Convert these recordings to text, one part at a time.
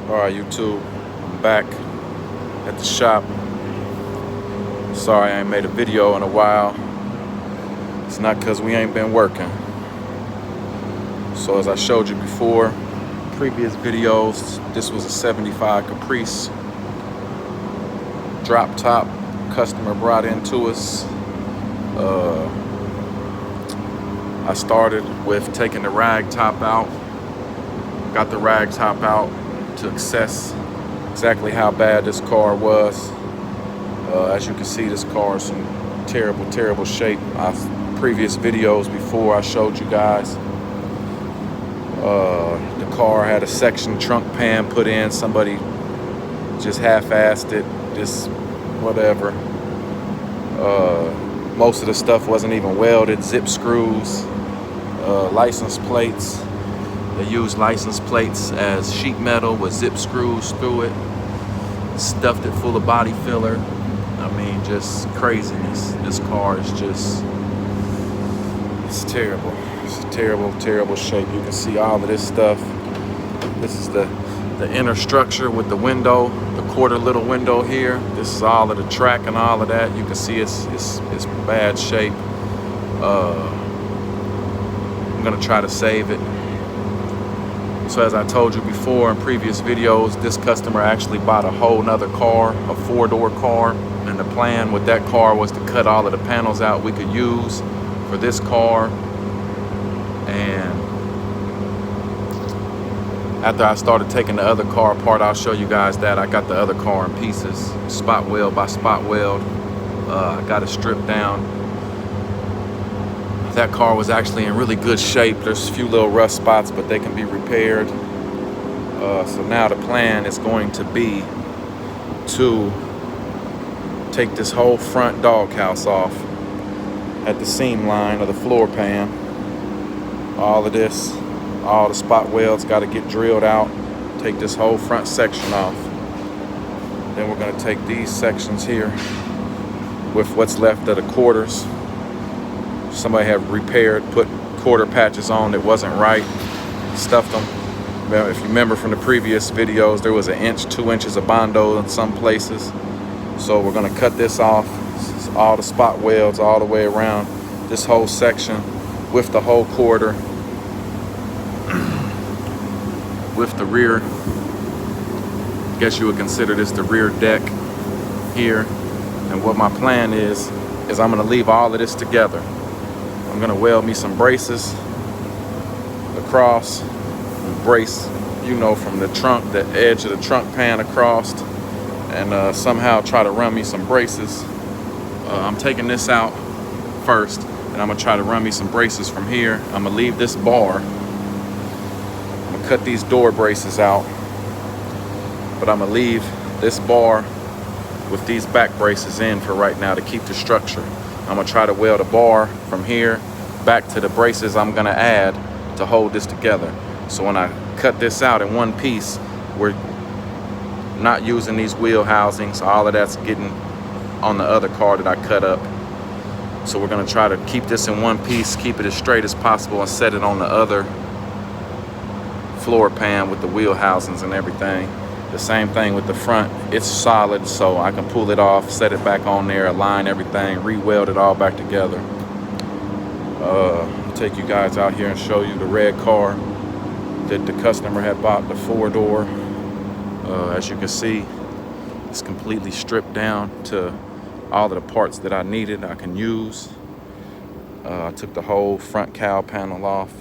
Alright, YouTube, I'm back at the shop. Sorry I ain't made a video in a while. It's not because we ain't been working. So as I showed you before, previous videos, this was a 75 Caprice. Drop top, customer brought into us. I started with taking the rag top out. Got the rag top out to assess exactly how bad this car was. As you can see, this car is in terrible shape. Previous videos before I showed you guys, the car had a section trunk pan put in. Somebody just half-assed it, just whatever. Most of the stuff wasn't even welded. Zip screws, license plates. They used license plates as sheet metal with zip screws through it. Stuffed it full of body filler. I mean, just craziness. This car is just, it's terrible. It's a terrible shape. You can see all of this stuff. This is the inner structure with the window, the quarter little window here. This is all of the track and all of that. You can see it's bad shape. I'm gonna try to save it. So as I told you before in previous videos, this customer actually bought a whole nother car, a 4-door car. And the plan with that car was to cut all of the panels out we could use for this car. And after I started taking the other car apart, I'll show you guys that. I got the other car in pieces, spot weld by spot weld. I got it stripped down. That car was actually in really good shape. There's a few little rust spots, but they can be repaired. So now the plan is going to be to take this whole front doghouse off at the seam line of the floor pan. All of this, all the spot welds got to get drilled out. Take this whole front section off. Then we're going to take these sections here with what's left of the quarters. Somebody had repaired, put quarter patches on that wasn't right, stuffed them. If you remember from the previous videos, there was 1 inch, 2 inches of Bondo in some places. So we're gonna cut this off, all the spot welds all the way around this whole section with the whole quarter, with the rear, I guess you would consider this the rear deck here. And what my plan is I'm gonna leave all of this together. I'm gonna weld me some braces across, brace, you know, from the trunk, the edge of the trunk pan across, and somehow try to run me some braces. I'm taking this out first, and I'm gonna try to run me some braces from here. I'm gonna leave this bar. I'm gonna cut these door braces out, but I'm gonna leave this bar with these back braces in for right now to keep the structure. I'm gonna try to weld a bar from here back to the braces I'm gonna add to hold this together. So when I cut this out in one piece, we're not using these wheel housings. All of that's getting on the other car that I cut up. So we're gonna try to keep this in one piece, keep it as straight as possible, and set it on the other floor pan with the wheel housings and everything. The same thing with the front. It's solid, so I can pull it off, set it back on there, align everything, re-weld it all back together. I'll take you guys out here and show you the red car that the customer had bought, the 4-door. As you can see, it's completely stripped down to all of the parts that I needed, I can use. I took the whole front cowl panel off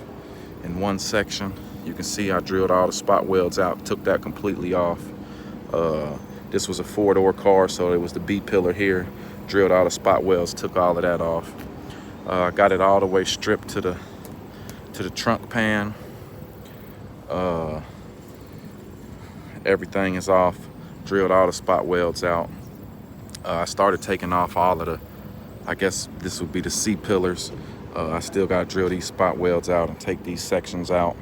in one section. You can see I drilled all the spot welds out, took that completely off. This was a 4-door car, so it was the B pillar here. Drilled all the spot welds, took all of that off. Got it all the way stripped to the trunk pan. Everything is off. Drilled all the spot welds out. I started taking off all of the, I guess this would be the C pillars. I still got to drill these spot welds out and take these sections out,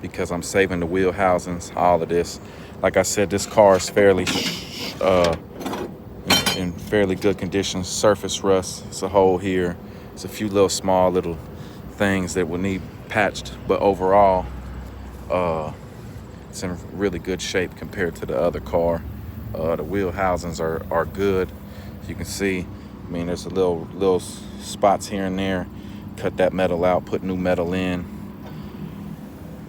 because I'm saving the wheel housings, all of this. Like I said, this car is fairly in fairly good condition. Surface rust, it's a hole here. It's a few little small little things that will need patched, but overall It's in really good shape compared to the other car. The wheel housings are good. You can see, I mean, there's a little spots here and there. Cut that metal out, put new metal in.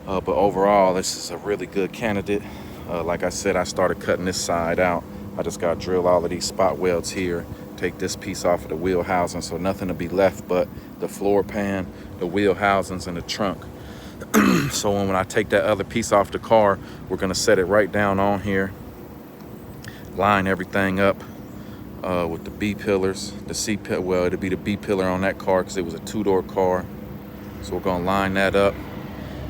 But overall, this is a really good candidate. Like I said, I started cutting this side out. I just got to drill all of these spot welds here, take this piece off of the wheel housing, so nothing to be left but the floor pan, the wheel housings, and the trunk. So when I take that other piece off the car, we're gonna set it right down on here, line everything up with the B pillars, the C pillar. Well, it'll be the B pillar on that car because it was a two-door car. So we're gonna line that up,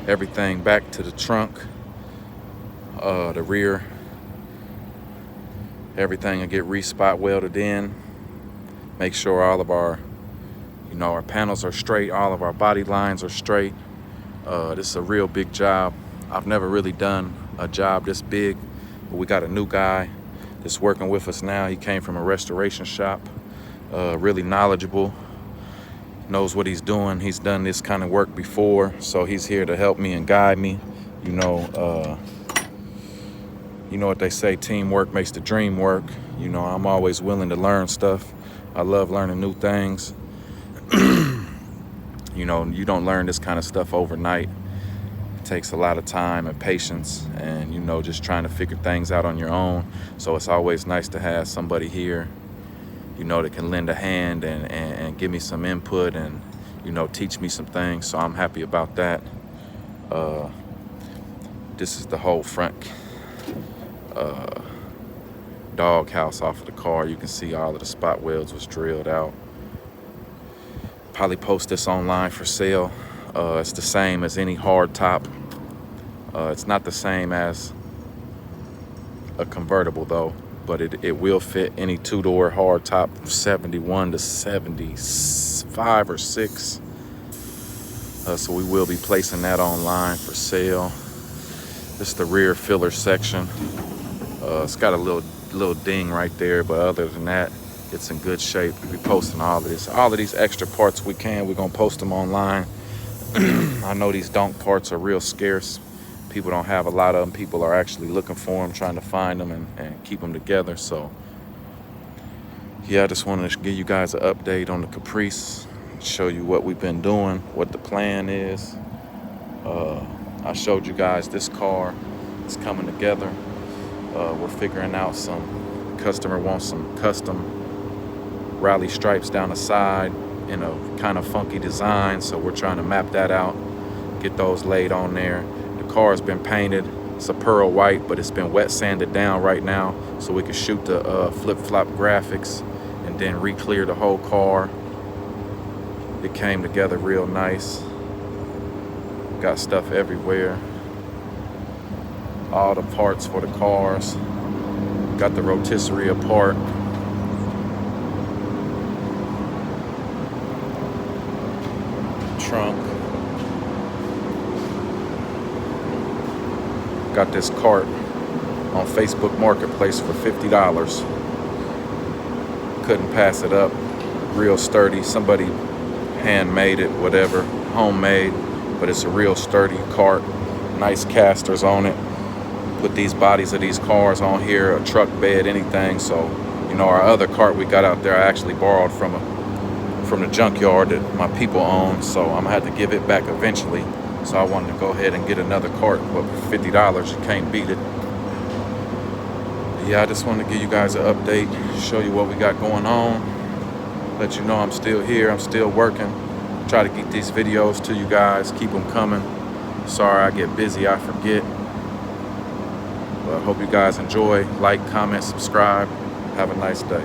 everything back to the trunk, the rear. Everything will get re-spot welded in. Make sure all of our, our panels are straight, all of our body lines are straight. This is a real big job. I've never really done a job this big, but we got a new guy that's working with us now. He came from a restoration shop, really knowledgeable, knows what he's doing. He's done this kind of work before, so he's here to help me and guide me. You know what they say, teamwork makes the dream work. I'm always willing to learn stuff. I love learning new things. You don't learn this kind of stuff overnight. It takes a lot of time and patience and, just trying to figure things out on your own. So it's always nice to have somebody here, that can lend a hand and give me some input and, teach me some things. So I'm happy about that. This is the whole front dog house off of the car. You can see all of the spot welds was drilled out. Probably post this online for sale. It's the same as any hard top. It's not the same as a convertible though, but it will fit any two-door hard top 71 to 75 or 6. So we will be placing that online for sale. This is the rear filler section. It's got a little ding right there, but other than that, it's in good shape. We'll be posting all of this. All of these extra parts we're gonna post them online. I know these donk parts are real scarce. People don't have a lot of them. People are actually looking for them, trying to find them and keep them together. So yeah, I just wanted to give you guys an update on the Caprice, show you what we've been doing, what the plan is. I showed you guys this car. It's coming together. We're figuring out customer wants some custom rally stripes down the side in a kind of funky design, so we're trying to map that out, get those laid on there. The car has been painted. It's a pearl white, but it's been wet sanded down right now so we can shoot the flip-flop graphics and then re-clear the whole car. It came together real nice. Got stuff everywhere. All the parts for the cars. Got the rotisserie apart. Trunk. Got this cart on Facebook Marketplace for $50. Couldn't pass it up. Real sturdy. Somebody handmade it, whatever, homemade, but it's a real sturdy cart. Nice casters on it. Put these bodies of these cars on here, a truck bed, anything. So, our other cart we got out there, I actually borrowed from the junkyard that my people own. So I'm gonna have to give it back eventually. So I wanted to go ahead and get another cart, but for $50, you can't beat it. Yeah, I just wanted to give you guys an update, show you what we got going on, let you know I'm still here, I'm still working. Try to get these videos to you guys, keep them coming. Sorry I get busy, I forget. But I hope you guys enjoy. Like, comment, subscribe. Have a nice day.